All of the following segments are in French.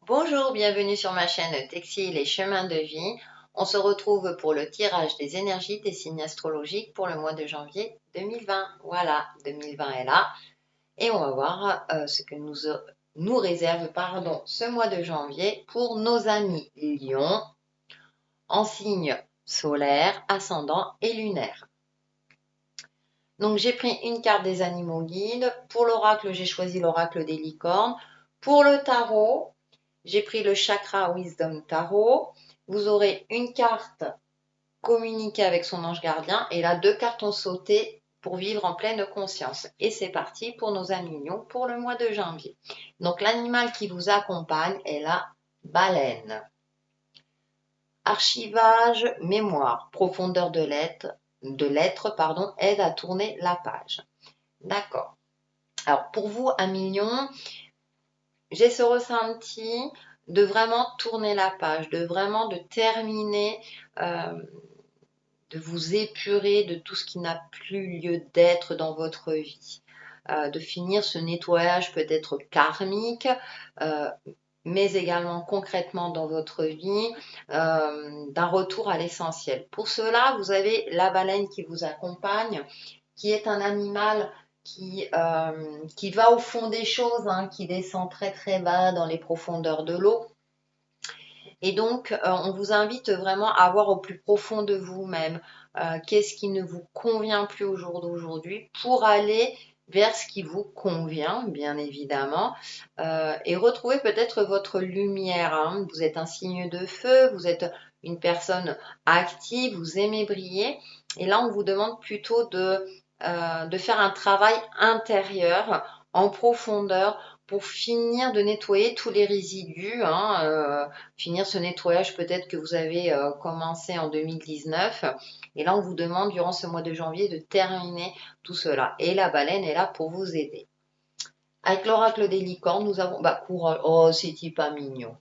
Bonjour, bienvenue sur ma chaîne Textile et Chemins de Vie. On se retrouve pour le tirage des énergies des signes astrologiques pour le mois de janvier 2020. Voilà, 2020 est là et on va voir ce que nous réserve ce mois de janvier pour nos amis Lions en signe solaire, ascendant et lunaire. Donc j'ai pris une carte des animaux guides. Pour l'oracle, j'ai choisi l'oracle des licornes. Pour le tarot, j'ai pris le Chakra Wisdom Tarot. Vous aurez une carte communiquer avec son ange gardien et là, deux cartes ont sauté pour vivre en pleine conscience. Et c'est parti pour nos amis lions pour le mois de janvier. Donc l'animal qui vous accompagne est la baleine. Archivage, mémoire, profondeur de l'être, aide à tourner la page. D'accord. Alors pour vous, amis lions, j'ai ce ressenti de vraiment tourner la page, de terminer, de vous épurer de tout ce qui n'a plus lieu d'être dans votre vie, de finir ce nettoyage peut-être karmique, mais également concrètement dans votre vie, d'un retour à l'essentiel. Pour cela, vous avez la baleine qui vous accompagne, qui est un animal qui va au fond des choses, hein, qui descend très très bas dans les profondeurs de l'eau. Et donc, on vous invite vraiment à voir au plus profond de vous-même qu'est-ce qui ne vous convient plus au jour d'aujourd'hui pour aller vers ce qui vous convient, bien évidemment, et retrouver peut-être votre lumière, hein. Vous êtes un signe de feu, vous êtes une personne active, vous aimez briller. Et là, on vous demande plutôt de faire un travail intérieur en profondeur pour finir de nettoyer tous les résidus, hein, finir ce nettoyage peut-être que vous avez commencé en 2019. Et là, on vous demande durant ce mois de janvier de terminer tout cela. Et la baleine est là pour vous aider. Avec l'oracle des licornes, nous avons... courage. Oh, c'est pas mignon.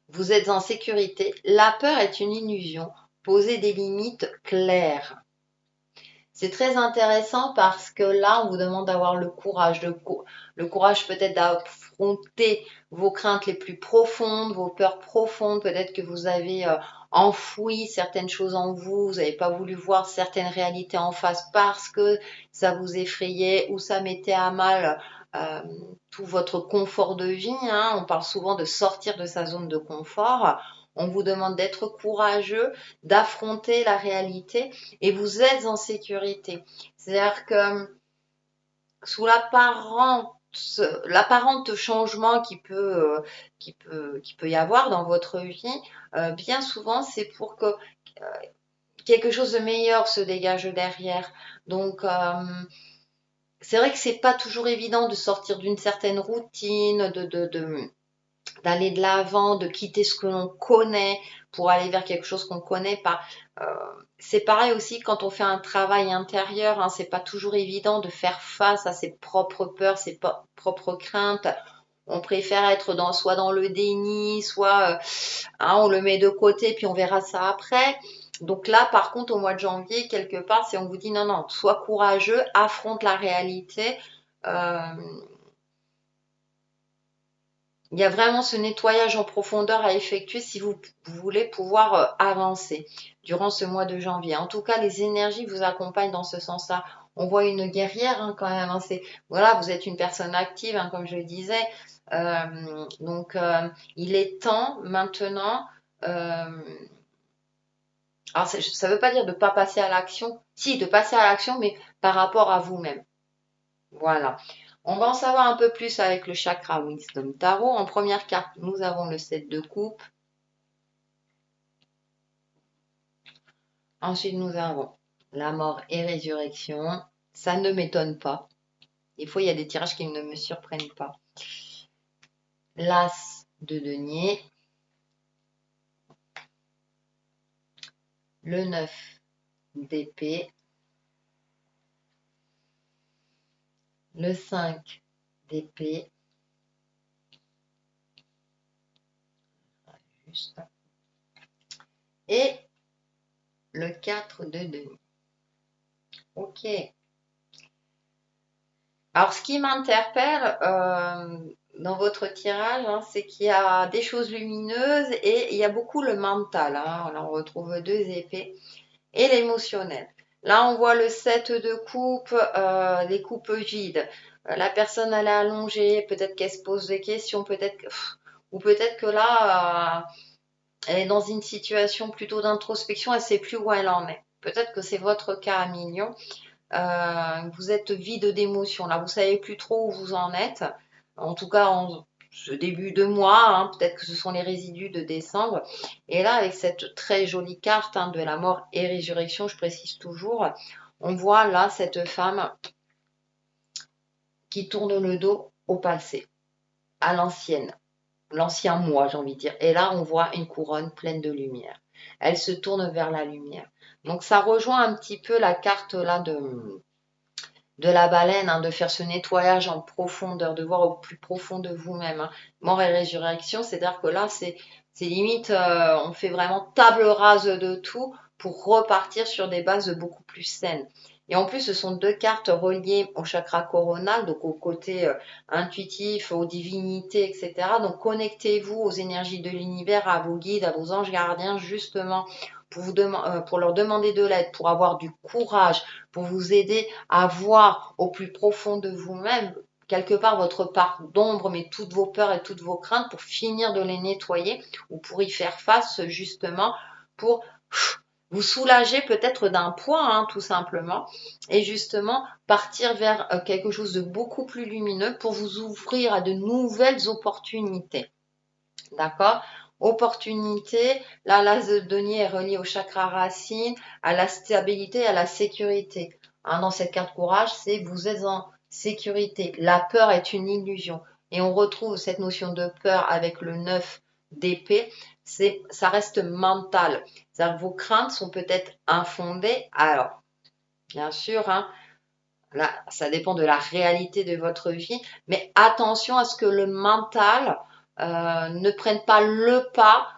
Vous êtes en sécurité. La peur est une illusion. Posez des limites claires. C'est très intéressant parce que là, on vous demande d'avoir le courage, le courage peut-être d'affronter vos craintes les plus profondes, vos peurs profondes. Peut-être que vous avez enfoui certaines choses en vous, vous n'avez pas voulu voir certaines réalités en face parce que ça vous effrayait ou ça mettait à mal euh, tout votre confort de vie, hein. On parle souvent de sortir de sa zone de confort. On vous demande d'être courageux, d'affronter la réalité et vous êtes en sécurité. C'est-à-dire que sous l'apparente changement qui peut y avoir dans votre vie, bien souvent c'est pour que quelque chose de meilleur se dégage derrière. Donc c'est vrai que c'est pas toujours évident de sortir d'une certaine routine, d'aller de l'avant, de quitter ce que l'on connaît pour aller vers quelque chose qu'on ne connaît pas. Euh, c'est pareil aussi quand on fait un travail intérieur, hein, c'est pas toujours évident de faire face à ses propres peurs, ses propres craintes. On préfère être soit dans le déni, soit hein, on le met de côté puis on verra ça après. Donc là, par contre, au mois de janvier, quelque part, si on vous dit non, non, sois courageux, affronte la réalité. Euh, il y a vraiment ce nettoyage en profondeur à effectuer si vous voulez pouvoir avancer durant ce mois de janvier. En tout cas, les énergies vous accompagnent dans ce sens-là. On voit une guerrière, hein, quand même, hein. Voilà, vous êtes une personne active, hein, comme je le disais. Donc, il est temps maintenant. Alors, ça ne veut pas dire de ne pas passer à l'action. Si, de passer à l'action, mais par rapport à vous-même. Voilà. On va en savoir un peu plus avec le chakra Wisdom Tarot. En première carte, nous avons le 7 de coupe. Ensuite, nous avons la mort et résurrection. Ça ne m'étonne pas. Des fois, il y a des tirages qui ne me surprennent pas. L'as de denier. Le 9 d'épée. Le 5 d'épée. Juste. Et le 4 de denier. Ok. Alors, ce qui m'interpelle dans votre tirage, hein, c'est qu'il y a des choses lumineuses et il y a beaucoup le mental. Hein. Là, on retrouve deux épées et l'émotionnel. Là, on voit le 7 de coupe, les coupes vides. La personne, elle est allongée, peut-être qu'elle se pose des questions, ou peut-être que là, elle est dans une situation plutôt d'introspection, elle ne sait plus où elle en est. Peut-être que c'est votre cas à millions. Vous êtes vide d'émotions. Là, vous savez plus trop où vous en êtes. En tout cas, en ce début de mois, hein, peut-être que ce sont les résidus de décembre. Et là, avec cette très jolie carte hein, de la mort et résurrection, je précise toujours, on voit là cette femme qui tourne le dos au passé, à l'ancienne, l'ancien moi, j'ai envie de dire. Et là, on voit une couronne pleine de lumière. Elle se tourne vers la lumière. Donc, ça rejoint un petit peu la carte là de la baleine, hein, de faire ce nettoyage en profondeur, de voir au plus profond de vous-même. Hein. Mort et résurrection, c'est-à-dire que là, c'est limite, on fait vraiment table rase de tout pour repartir sur des bases beaucoup plus saines. Et en plus, ce sont deux cartes reliées au chakra coronal, donc au côté intuitif, aux divinités, etc. Donc connectez-vous aux énergies de l'univers, à vos guides, à vos anges gardiens, justement, pour leur demander de l'aide, pour avoir du courage, pour vous aider à voir au plus profond de vous-même, quelque part votre part d'ombre, mais toutes vos peurs et toutes vos craintes, pour finir de les nettoyer ou pour y faire face justement, pour vous soulager peut-être d'un poids, hein, tout simplement, et justement partir vers quelque chose de beaucoup plus lumineux pour vous ouvrir à de nouvelles opportunités. D'accord? Opportunité, là, l'as de denier est relié au chakra racine, à la stabilité, à la sécurité. Hein, dans cette carte courage, c'est vous êtes en sécurité. La peur est une illusion. Et on retrouve cette notion de peur avec le 9 d'épée. Ça reste mental. C'est-à-dire que vos craintes sont peut-être infondées. Alors, bien sûr, hein, là, ça dépend de la réalité de votre vie, mais attention à ce que le mental ne prenne pas le pas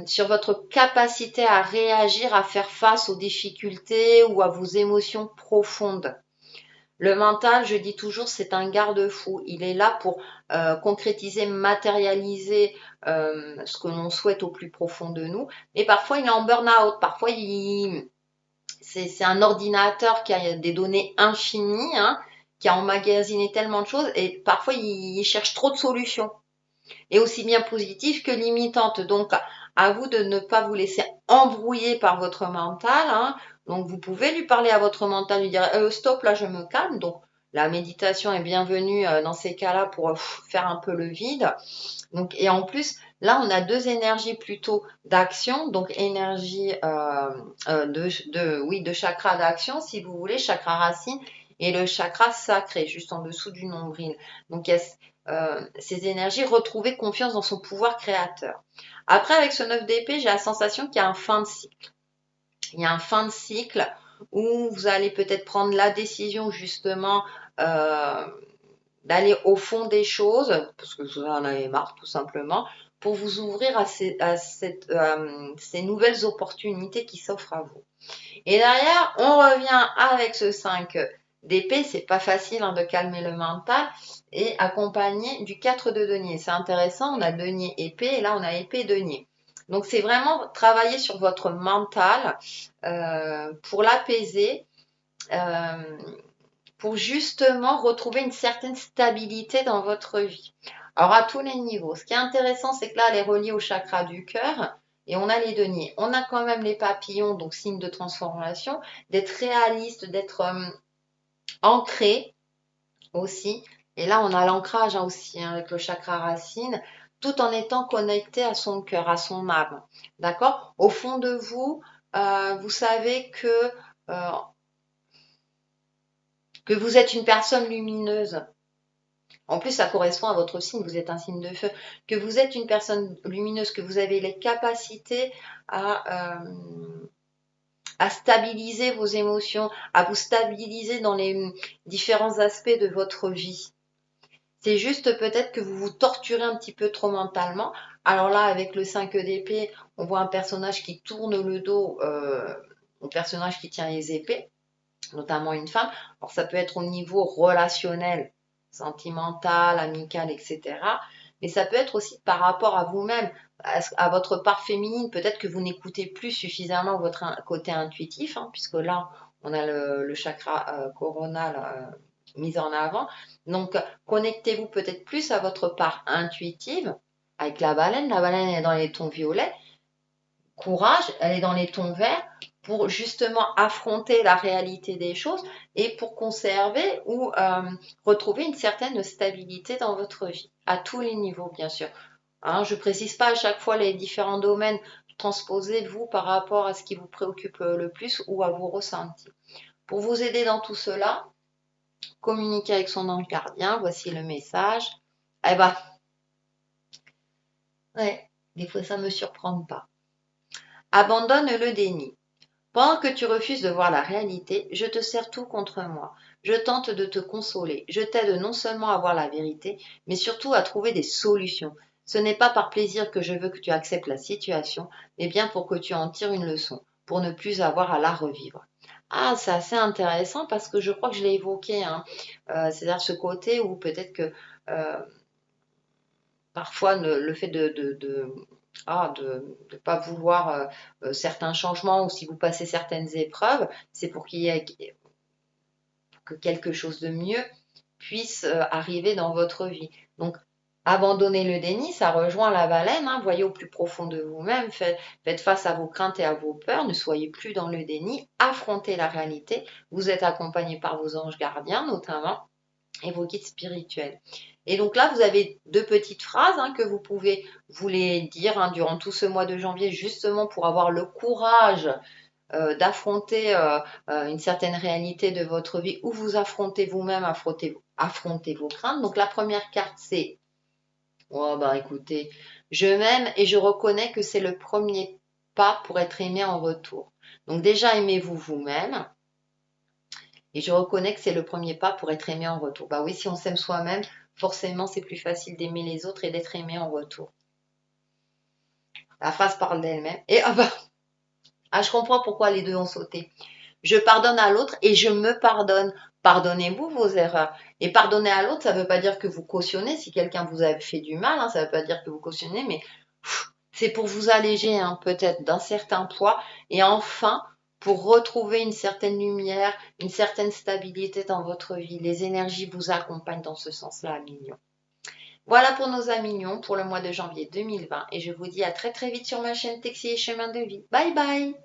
sur votre capacité à réagir, à faire face aux difficultés ou à vos émotions profondes. Le mental, je dis toujours, c'est un garde-fou. Il est là pour concrétiser, matérialiser ce que l'on souhaite au plus profond de nous. Et parfois, il est en burn-out. Parfois, c'est un ordinateur qui a des données infinies, hein, qui a emmagasiné tellement de choses et parfois il cherche trop de solutions. Et aussi bien positives que limitantes. Donc, à vous de ne pas vous laisser embrouiller par votre mental. Hein. Donc, vous pouvez lui parler à votre mental, lui dire stop, là, je me calme. Donc, la méditation est bienvenue dans ces cas-là pour faire un peu le vide. Donc, et en plus, là, on a deux énergies plutôt d'action, donc énergie de chakra d'action, si vous voulez, chakra racine, et le chakra sacré, juste en dessous du nombril. Donc, il y a ces énergies, retrouver confiance dans son pouvoir créateur. Après, avec ce 9 d'épée, j'ai la sensation qu'il y a un fin de cycle. Il y a un fin de cycle où vous allez peut-être prendre la décision, justement, d'aller au fond des choses, parce que vous en avez marre tout simplement, pour vous ouvrir à ces nouvelles opportunités qui s'offrent à vous. Et derrière, on revient avec ce 5 d'épée, c'est pas facile hein, de calmer le mental, et accompagné du 4 de denier. C'est intéressant, on a denier épée, et là on a épée denier. Donc c'est vraiment travailler sur votre mental pour l'apaiser, pour justement retrouver une certaine stabilité dans votre vie. Alors à tous les niveaux. Ce qui est intéressant, c'est que là, elle est reliée au chakra du cœur et on a les deniers. On a quand même les papillons, donc signe de transformation, d'être réaliste, d'être ancré aussi. Et là, on a l'ancrage hein, aussi hein, avec le chakra racine, tout en étant connecté à son cœur, à son âme. D'accord? Au fond de vous, vous savez que vous êtes une personne lumineuse. En plus, ça correspond à votre signe, vous êtes un signe de feu, que vous êtes une personne lumineuse, que vous avez les capacités à stabiliser vos émotions, à vous stabiliser dans les différents aspects de votre vie. C'est juste peut-être que vous vous torturez un petit peu trop mentalement. Alors là, avec le 5 d'épée, on voit un personnage qui tourne le dos au personnage qui tient les épées, notamment une femme. Alors ça peut être au niveau relationnel, sentimental, amical, etc. mais ça peut être aussi par rapport à vous-même, à votre part féminine. Peut-être que vous n'écoutez plus suffisamment votre côté intuitif, hein, puisque là, on a le chakra coronal mis en avant. Donc, connectez-vous peut-être plus à votre part intuitive avec la baleine. La baleine est dans les tons violets. Courage, elle est dans les tons verts pour justement affronter la réalité des choses et pour conserver ou retrouver une certaine stabilité dans votre vie, à tous les niveaux, bien sûr. Hein, je ne précise pas à chaque fois les différents domaines, transposez-vous par rapport à ce qui vous préoccupe le plus ou à vos ressentis. Pour vous aider dans tout cela, communiquer avec son ange gardien, voici le message. Eh ben, ouais, des fois ça ne me surprend pas. Abandonne le déni. Pendant que tu refuses de voir la réalité, je te sers tout contre moi. Je tente de te consoler. Je t'aide non seulement à voir la vérité, mais surtout à trouver des solutions. Ce n'est pas par plaisir que je veux que tu acceptes la situation, mais bien pour que tu en tires une leçon, pour ne plus avoir à la revivre. Ah, c'est assez intéressant parce que je crois que je l'ai évoqué, hein. C'est-à-dire ce côté où peut-être que parfois le fait de pas vouloir certains changements ou si vous passez certaines épreuves, c'est pour qu'il y ait que quelque chose de mieux puisse arriver dans votre vie. Donc, abandonner le déni, ça rejoint la baleine, hein, voyez au plus profond de vous-même, faites face à vos craintes et à vos peurs, ne soyez plus dans le déni, affrontez la réalité, vous êtes accompagné par vos anges gardiens notamment et vos guides spirituels. Et donc là, vous avez deux petites phrases hein, que vous pouvez vous les dire hein, durant tout ce mois de janvier, justement pour avoir le courage d'affronter une certaine réalité de votre vie ou vous affrontez vous-même, affrontez vos craintes. Donc la première carte, c'est oh bah écoutez, je m'aime et je reconnais que c'est le premier pas pour être aimé en retour. Donc déjà aimez-vous vous-même. Et je reconnais que c'est le premier pas pour être aimé en retour. Bah oui, si on s'aime soi-même, forcément c'est plus facile d'aimer les autres et d'être aimé en retour. La phrase parle d'elle-même. Et ah bah, je comprends pourquoi les deux ont sauté. Je pardonne à l'autre et je me pardonne. Pardonnez-vous vos erreurs. Et pardonner à l'autre, ça ne veut pas dire que vous cautionnez si quelqu'un vous a fait du mal, hein, ça ne veut pas dire que vous cautionnez, mais c'est pour vous alléger hein, peut-être d'un certain poids et enfin pour retrouver une certaine lumière, une certaine stabilité dans votre vie. Les énergies vous accompagnent dans ce sens-là, Mignon. Voilà pour nos amis mignons pour le mois de janvier 2020 et je vous dis à très très vite sur ma chaîne Texi et Chemin de Vie. Bye bye!